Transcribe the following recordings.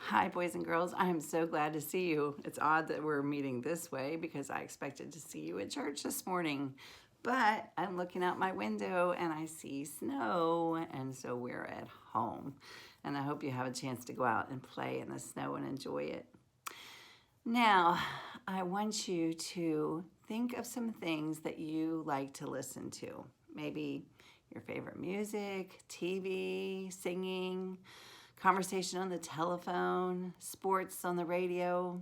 Hi, boys and girls. I am so glad to see you. It's odd that we're meeting this way because I expected to see you at church this morning. But I'm looking out my window and I see snow, and so we're at home. And I hope you have a chance to go out and play in the snow and enjoy it. Now, I want you to think of some things that you like to listen to. Maybe your favorite music, TV, singing, conversation on the telephone, sports on the radio.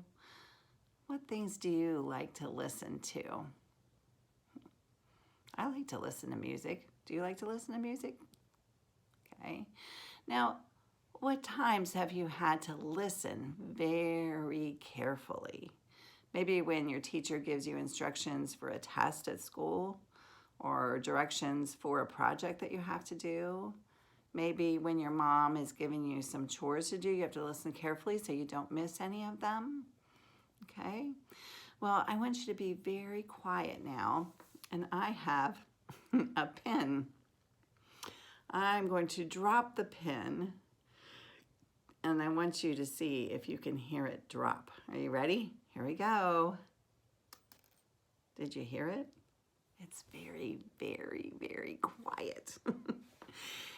What things do you like to listen to? I like to listen to music. Do you like to listen to music? Okay. Now, what times have you had to listen very carefully? Maybe when your teacher gives you instructions for a test at school or directions for a project that you have to do. Maybe when your mom is giving you some chores to do, you have to listen carefully so you don't miss any of them. Okay? Well, I want you to be very quiet now, and I have a pen. I'm going to drop the pen, and I want you to see if you can hear it drop. Are you ready? Here we go. Did you hear it? It's very, very, very quiet.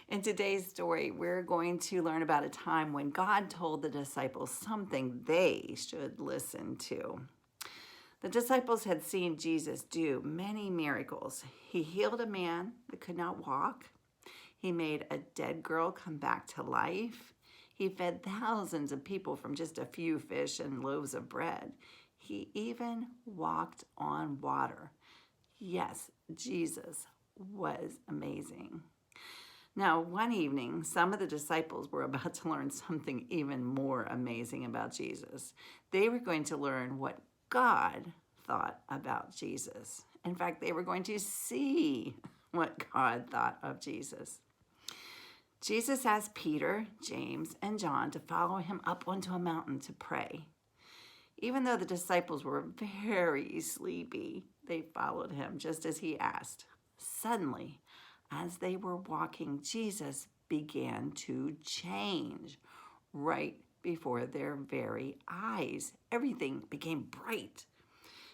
In today's story, we're going to learn about a time when God told the disciples something they should listen to. The disciples had seen Jesus do many miracles. He healed a man that could not walk. He made a dead girl come back to life. He fed thousands of people from just a few fish and loaves of bread. He even walked on water. Yes, Jesus was amazing. Now, one evening, some of the disciples were about to learn something even more amazing about Jesus. They were going to learn what God thought about Jesus. In fact, they were going to see what God thought of Jesus. Jesus asked Peter, James, and John to follow him up onto a mountain to pray. Even though the disciples were very sleepy, they followed him just as he asked. Suddenly, as they were walking, Jesus began to change right before their very eyes. Everything became bright.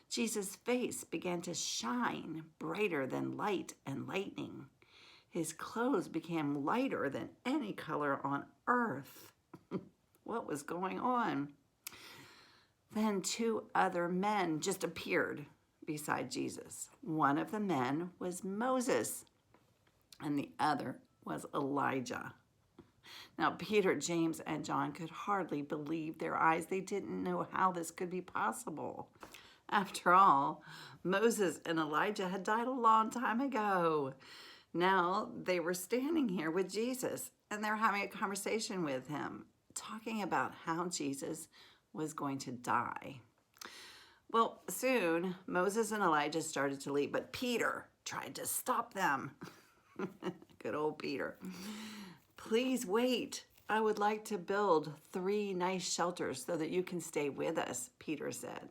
Jesus' face began to shine brighter than light and lightning. His clothes became lighter than any color on earth. What was going on? Then two other men just appeared beside Jesus. One of the men was Moses, and the other was Elijah. Now, Peter, James, and John could hardly believe their eyes. They didn't know how this could be possible. After all, Moses and Elijah had died a long time ago. Now they were standing here with Jesus, and they're having a conversation with him, talking about how Jesus was going to die. Well, soon Moses and Elijah started to leave, but Peter tried to stop them. Good old Peter. Please wait. I would like to build 3 nice shelters so that you can stay with us, Peter said.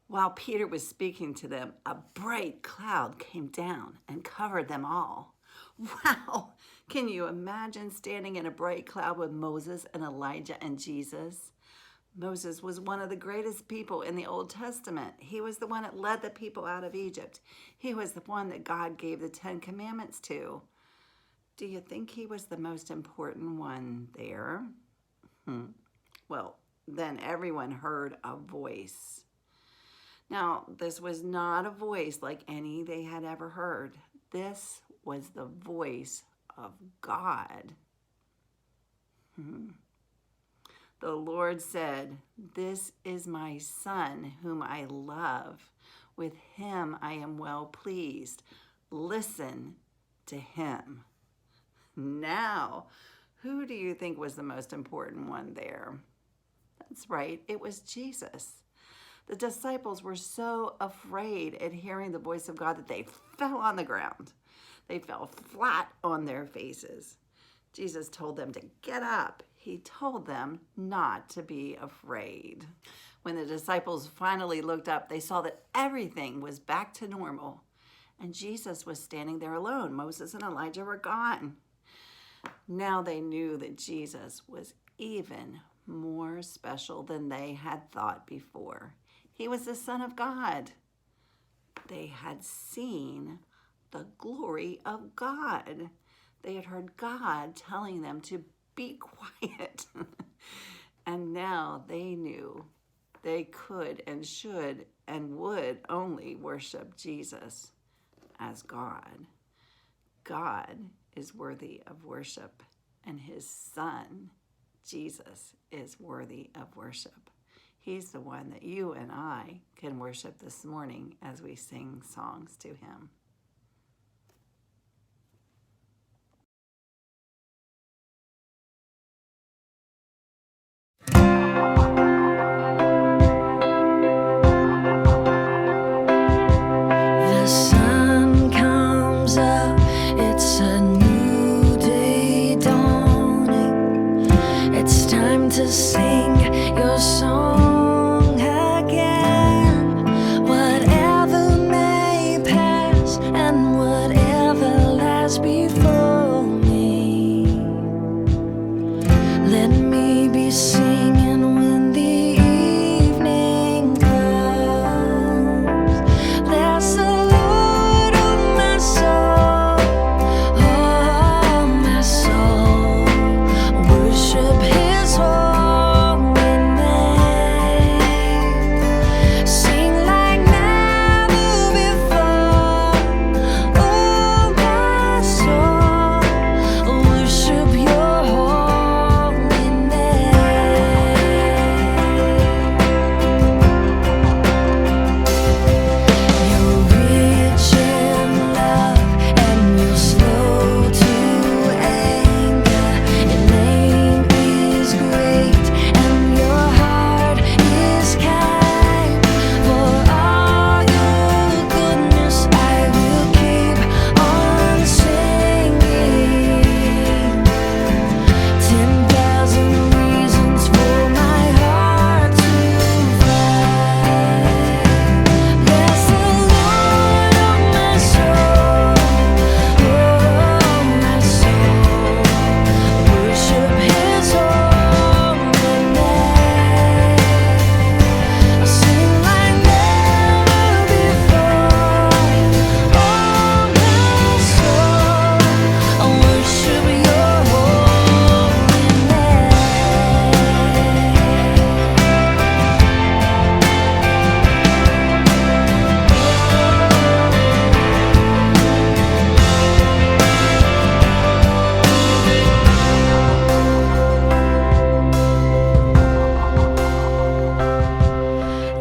While Peter was speaking to them, a bright cloud came down and covered them all. Wow! Can you imagine standing in a bright cloud with Moses and Elijah and Jesus? Moses was one of the greatest people in the Old Testament. He was the one that led the people out of Egypt. He was the one that God gave the 10 Commandments to. Do you think he was the most important one there? Well, then everyone heard a voice. Now, this was not a voice like any they had ever heard. This was the voice of God. The Lord said, "This is my Son whom I love. With him I am well pleased. Listen to him." Now, who do you think was the most important one there? That's right, it was Jesus. The disciples were so afraid at hearing the voice of God that they fell on the ground. They fell flat on their faces. Jesus told them to get up. He told them not to be afraid. When the disciples finally looked up, they saw that everything was back to normal, and Jesus was standing there alone. Moses and Elijah were gone. Now they knew that Jesus was even more special than they had thought before. He was the Son of God. They had seen the glory of God. They had heard God telling them to be quiet. And now they knew they could and should and would only worship Jesus as God. God is worthy of worship, and his Son, Jesus, is worthy of worship. He's the one that you and I can worship this morning as we sing songs to him. The sun comes up, it's a new day dawning. It's time to sing your song again. Whatever may pass and whatever lies before me, let me be singing when the evening comes. Bless the Lord, oh my soul, oh my soul. Worship his holy name. Sing like never before, oh my soul. Worship your holy name. You're rich in love and you're slow to anger. Your name is great and your heart is kind. For all your goodness I will keep on singing. 10,000 reasons for my heart to find. Bless the Lord, oh my soul, oh my soul. Worship his holy name. I'll sing like never before, oh my soul. I'll worship your holy name.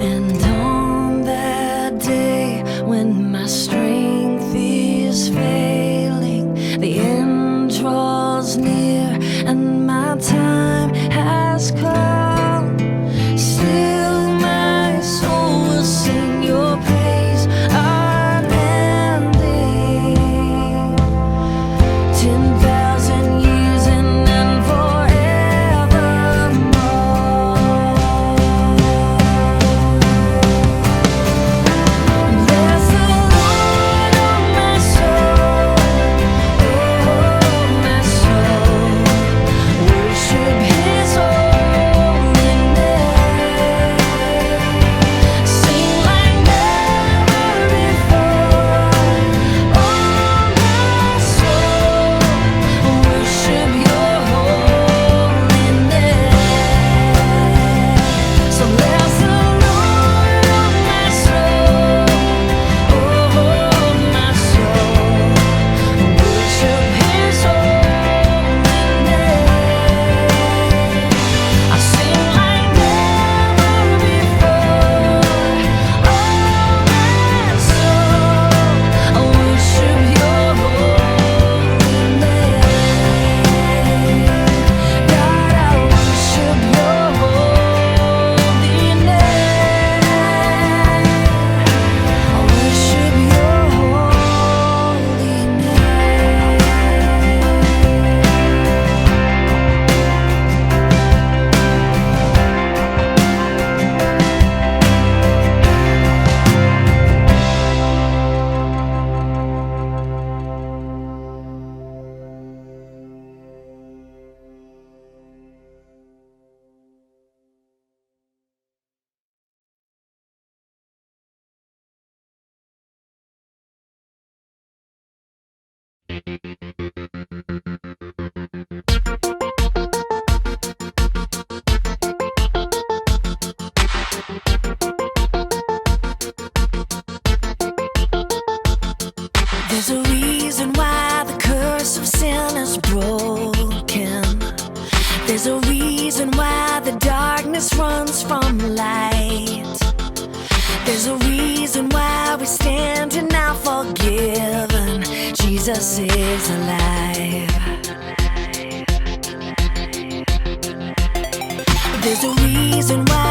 And on that day when my strength is failing, the end draws near and my time has come. Still my soul will sing your praise unending. 10,000 years and then forevermore. Bless the Lord, oh my soul, oh my soul. Worship his holy There's a reason why the darkness runs from light. There's a reason why we stand and now forgiven. Jesus is alive. There's a reason why